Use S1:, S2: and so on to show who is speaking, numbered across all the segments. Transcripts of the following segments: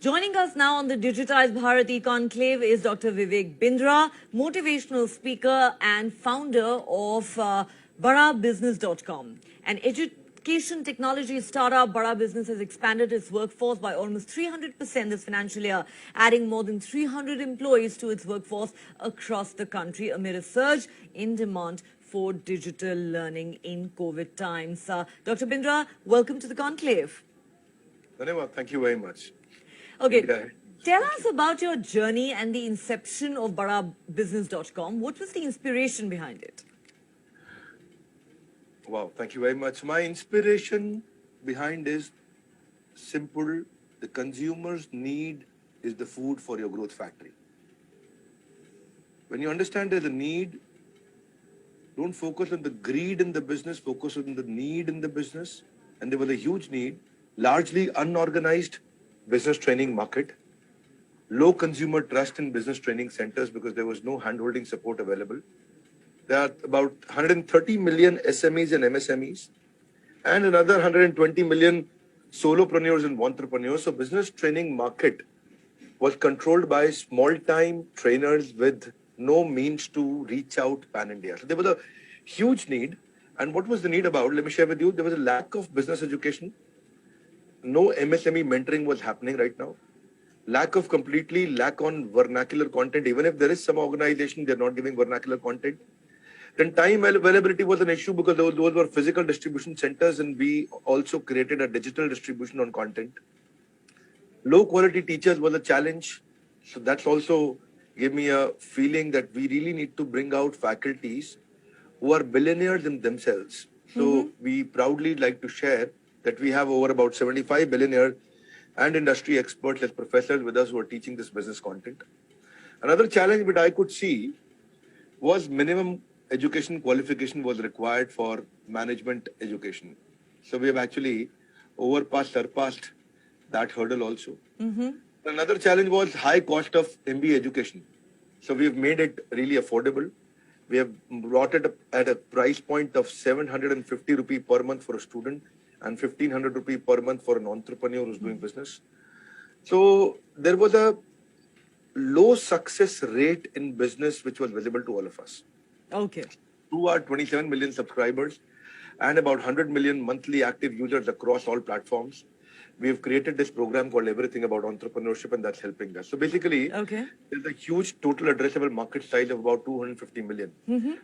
S1: Joining us now on the Digitized Bharati Conclave is Dr. Vivek Bindra, motivational speaker and founder of BadaBusiness.com. An education technology startup, Bada Business has expanded its workforce by almost 300% this financial year, adding more than 300 employees to its workforce across the country amid a surge in demand for digital learning in COVID times. Dr. Bindra, welcome to the Conclave.
S2: Dhanewad, thank you very much.
S1: Okay, tell us about your journey and the inception of BadaBusiness.com. What was the inspiration behind it?
S2: Wow, thank you very much. My inspiration behind is simple. The consumer's need is the food for your growth factory. When you understand there's a need, don't focus on the greed in the business, focus on the need in the business. And there was a huge need, largely unorganized business training market, low consumer trust in business training centers because there was no hand-holding support available. There are about 130 million SMEs and MSMEs and another 120 million solopreneurs and entrepreneurs. So business training market was controlled by small-time trainers with no means to reach out pan-India. So there was a huge need. And what was the need about? Let me share with you. There was a lack of business education. No MSME mentoring was happening right now. Lack on vernacular content. Even if there is some organization, they're not giving vernacular content. Then time availability was an issue because those were physical distribution centers and we also created a digital distribution on content. Low quality teachers was a challenge. So that's also gave me a feeling that we really need to bring out faculties who are billionaires in themselves. So we proudly like to share that we have over about 75 billionaires and industry experts as professors with us who are teaching this business content. Another challenge that I could see was minimum education qualification was required for management education. So we have actually surpassed that hurdle also. Another challenge was high cost of MBA education. So we have made it really affordable. We have brought it at a price point of 750 rupee per month for a student and 1500 rupee per month for an entrepreneur who's doing business. So there was a low success rate in business which was visible to all of us.
S1: Okay.
S2: Through our 27 million subscribers and about 100 million monthly active users across all platforms, we have created this program called Everything About Entrepreneurship, and that's helping us. So basically, there's a huge total addressable market size of about 250 million and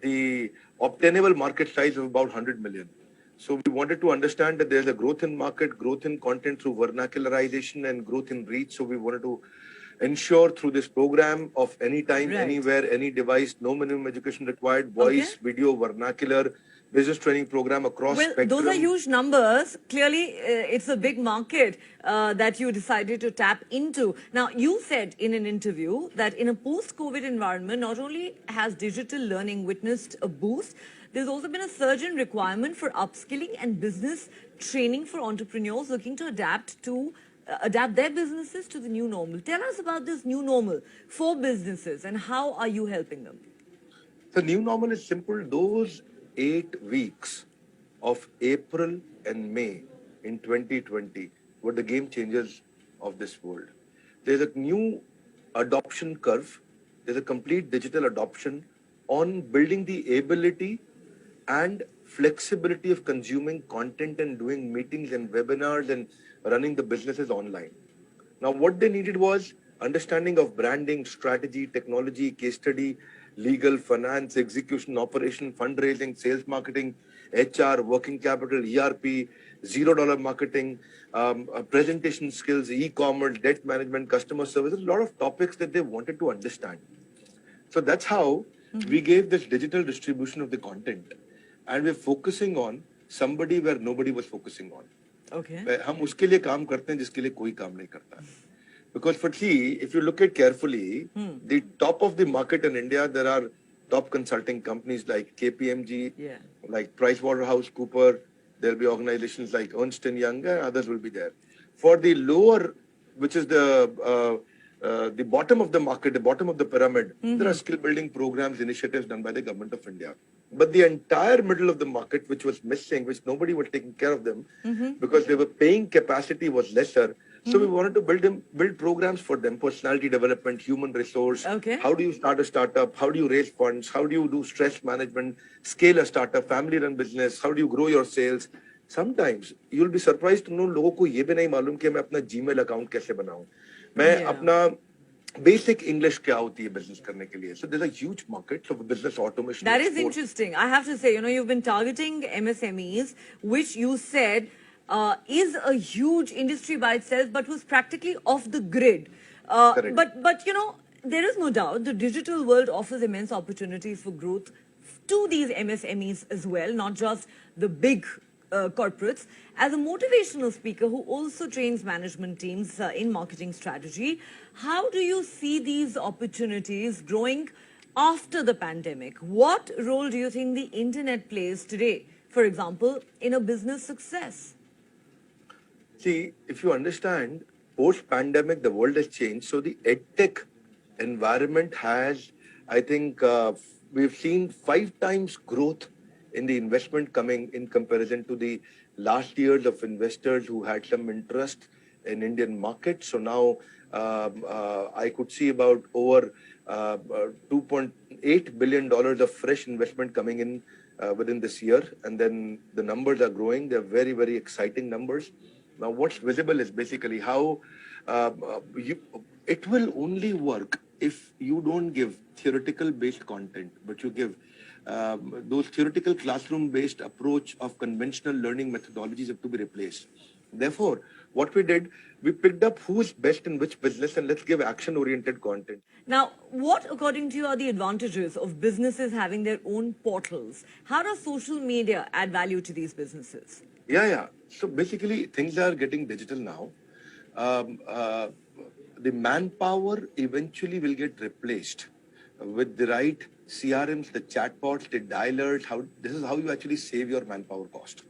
S2: the obtainable market size of about 100 million. So we wanted to understand that there's a growth in market, growth in content through vernacularization and growth in reach. So we wanted to ensure through this program of anytime, anywhere, any device, no minimum education required, voice, video, vernacular, business training program across spectrum.
S1: Those are huge numbers. Clearly, it's a big market that you decided to tap into. Now, you said in an interview that in a post-COVID environment, not only has digital learning witnessed a boost, there's also been a surge in requirement for upskilling and business training for entrepreneurs looking to adapt their businesses to the new normal. Tell us about this new normal for businesses and how are you helping them?
S2: The new normal is simple. Those 8 weeks of April and May in 2020 were the game changers of this world. There's a new adoption curve. There's a complete digital adoption on building the ability and flexibility of consuming content and doing meetings and webinars and running the businesses online. Now, what they needed was understanding of branding, strategy, technology, case study, legal, finance, execution, operation, fundraising, sales marketing, HR, working capital, ERP, $0 marketing, presentation skills, e-commerce, debt management, customer service, a lot of topics that they wanted to understand. So that's how we gave this digital distribution of the content. And we're focusing on somebody where nobody was focusing on.
S1: Okay.
S2: हम उसके लिए काम करते हैं जिसके लिए कोई काम नहीं करता है. Because see, if you look at carefully, the top of the market in India, there are top consulting companies like KPMG, like PricewaterhouseCoopers. There'll be organizations like Ernst & Young, and others will be there. For the lower, which is the bottom of the market, the bottom of the pyramid, there are skill building programs, initiatives done by the government of India. But the entire middle of the market, which was missing, which nobody was taking care of them, because they were paying capacity was lesser, So we wanted to build programs for them, personality development, human resource.
S1: Okay.
S2: How do you start a startup? How do you raise funds? How do you do stress management, scale a startup, family run business? How do you grow your sales? Sometimes you'll be surprised to know लोगों को ये भी नहीं मालूम कि मैं अपना Gmail account कैसे बनाऊं, मैं अपना basic English क्या होती है business करने के लिए. So there's a huge market for business automation.
S1: That is interesting. I have to say, you've been targeting MSMEs, which you said is a huge industry by itself, but was practically off the grid. But there is no doubt the digital world offers immense opportunities for growth to these MSMEs as well, not just the big corporates. As a motivational speaker who also trains management teams in marketing strategy, how do you see these opportunities growing after the pandemic? What role do you think the internet plays today, for example, in a business success?
S2: See, if you understand, post-pandemic, the world has changed. So the edtech environment has, I think, we've seen 5 times growth in the investment coming in comparison to the last years of investors who had some interest in Indian market. So now I could see about over $2.8 billion of fresh investment coming in within this year. And then the numbers are growing. They're very, very exciting numbers. Now, what's visible is basically how it will only work if you don't give theoretical-based content, but you give those theoretical classroom-based approach of conventional learning methodologies have to be replaced. Therefore, what we did, we picked up who's best in which business and let's give action-oriented content.
S1: Now, what, according to you, are the advantages of businesses having their own portals? How does social media add value to these businesses?
S2: Yeah. So basically, things are getting digital now. The manpower eventually will get replaced with the right CRMs, the chatbots, the dialers. This is how you actually save your manpower cost.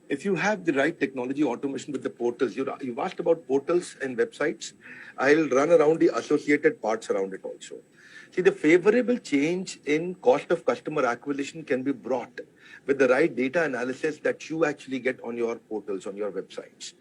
S2: If you have the right technology automation with the portals, you've asked about portals and websites. I'll run around the associated parts around it also. See, the favorable change in cost of customer acquisition can be brought with the right data analysis that you actually get on your portals, on your websites.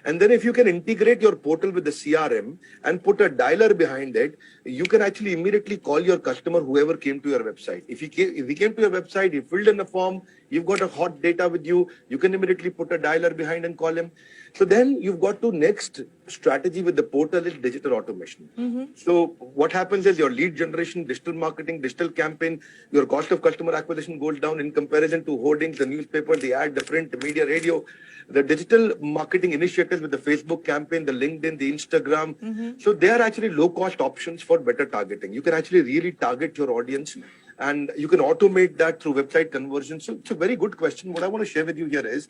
S2: And then if you can integrate your portal with the CRM and put a dialer behind it, you can actually immediately call your customer, whoever came to your website. If he came to your website, he filled in a form, you've got a hot data with you, you can immediately put a dialer behind and call him. So then you've got to next strategy with the portal is digital automation. So what happens is your lead generation, digital marketing, digital campaign, your cost of customer acquisition goes down in comparison to hoardings, the newspaper, the ad, the print, the media, radio, the digital marketing initiatives with the Facebook campaign, the LinkedIn, the Instagram. So they are actually low cost options for better targeting. You can actually really target your audience and you can automate that through website conversion. So it's a very good question. What I want to share with you here is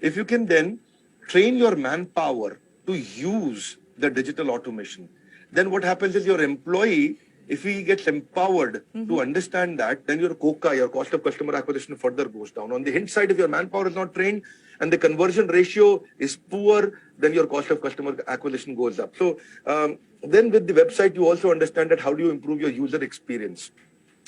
S2: if you can then train your manpower to use the digital automation, then what happens is your employee, if he gets empowered to understand that, then your COCA, your cost of customer acquisition further goes down. On the hint side, if your manpower is not trained and the conversion ratio is poor, then your cost of customer acquisition goes up. So then with the website, you also understand that how do you improve your user experience?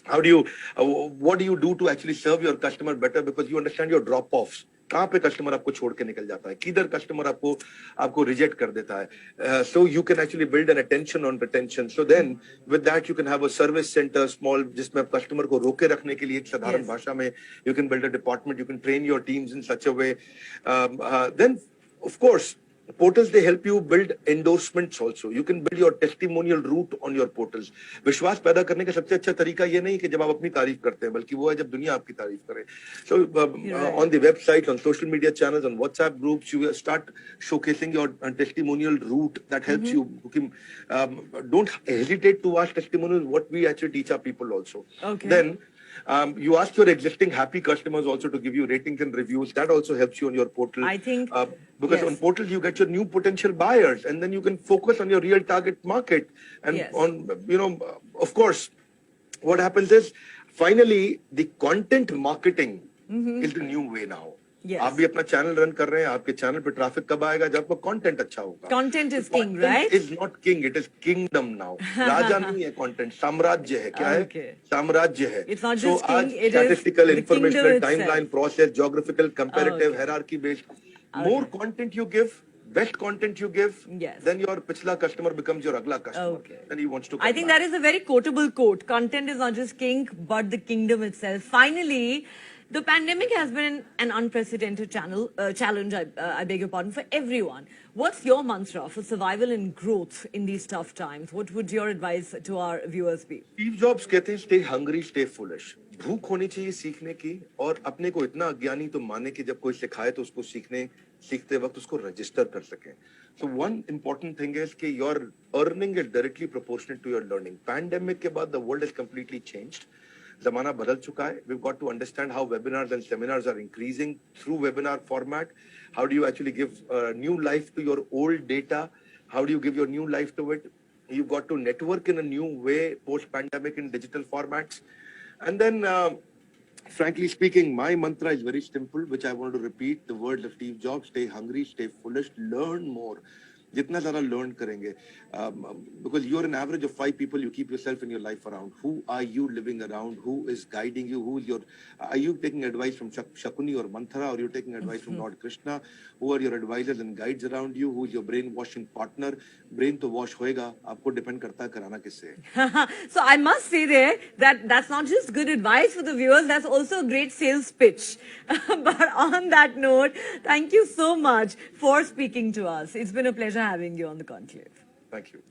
S2: How do you, what do you do to actually serve your customer better? Because you understand your drop-offs. कहाँ पे customer आपको छोड़ के निकल जाता है, किधर customer आपको रिजेक्ट कर देता है. So you can actually build an attention on retention. So then with that you can have a service center small जिसमें आप कस्टमर को रोके रखने के लिए एक साधारण भाषा में you can build a department, you can train your teams in such a way. Then of course portals, they help you build endorsements also. You can build your testimonial route on your portals. विश्वास पैदा करने का सबसे अच्छा तरीका ये नहीं कि जब आप अपनी तारीफ करते हैं, बल्कि वो है जब दुनिया आपकी तारीफ करे. So on the website, on social media channels, on WhatsApp groups, you start showcasing your testimonial route that helps you. Don't hesitate to ask testimonials. What we actually teach our people also. Then you ask your existing happy customers also to give you ratings and reviews. That also helps you on your portal.
S1: I think
S2: because on portals you get your new potential buyers, and then you can focus on your real target market. And on of course, what happens is finally the content marketing is the new way now. आप भी अपना channel run कर रहे हैं, आपके channel पे traffic कब आएगा? जब आपका कंटेंट अच्छा होगा.
S1: Content is king, right?
S2: Is not king, it is kingdom now. राजा नहीं है content, साम्राज्य है. क्या है? साम्राज्य है.
S1: It's not just king, it is
S2: statistical, informational,
S1: the
S2: timeline, process, geographical, comparative, hierarchy based. More content you give, best content you give,
S1: Yes.
S2: then your pichla customer becomes your agla customer.
S1: Okay.
S2: And he wants to come
S1: I think
S2: back.
S1: that is a very quotable quote. Content is not just king, but the kingdom itself. Finally, the pandemic has been an unprecedented challenge, I beg your pardon, for everyone. What's your mantra for survival and growth in these tough times? What would your advice to our viewers be?
S2: Steve Jobs कहते हैं stay hungry, stay foolish. भूख होनी चाहिए सीखने की और अपने को इतना अज्ञानी तो माने कि जब कोई सिखाए तो उसको सीखते वक्त उसको रजिस्टर कर सकें. So one important thing is कि your earning is directly proportionate to your learning. Pandemic के बाद the world has completely changed. ज़माना बदल चुका है. We've got to understand how webinars and seminars are increasing through webinar format. How do you actually give new life to your old data? How do you give your new life to it? You've got to network in a new way post-pandemic in digital formats. And then, frankly speaking, my mantra is very simple, which I want to repeat. The words of Steve Jobs: stay hungry, stay foolish, learn more. जितना ज़्यादा learn करेंगे, because you're an average of 5 people you keep yourself in your life around. Who are you living around? Who is guiding you? Who is your? Are you taking advice from Shakuni or Manthara, or are you taking advice from Lord Krishna? Who are your advisors and guides around you? Who is your brainwashing partner? Brain तो wash होएगा, आपको depend करता है कराना किससे.
S1: So I must say there that that's not just good advice for the viewers, that's also a great sales pitch. But on that note, thank you so much for speaking to us. It's been a pleasure having you on the conclave.
S2: Thank you.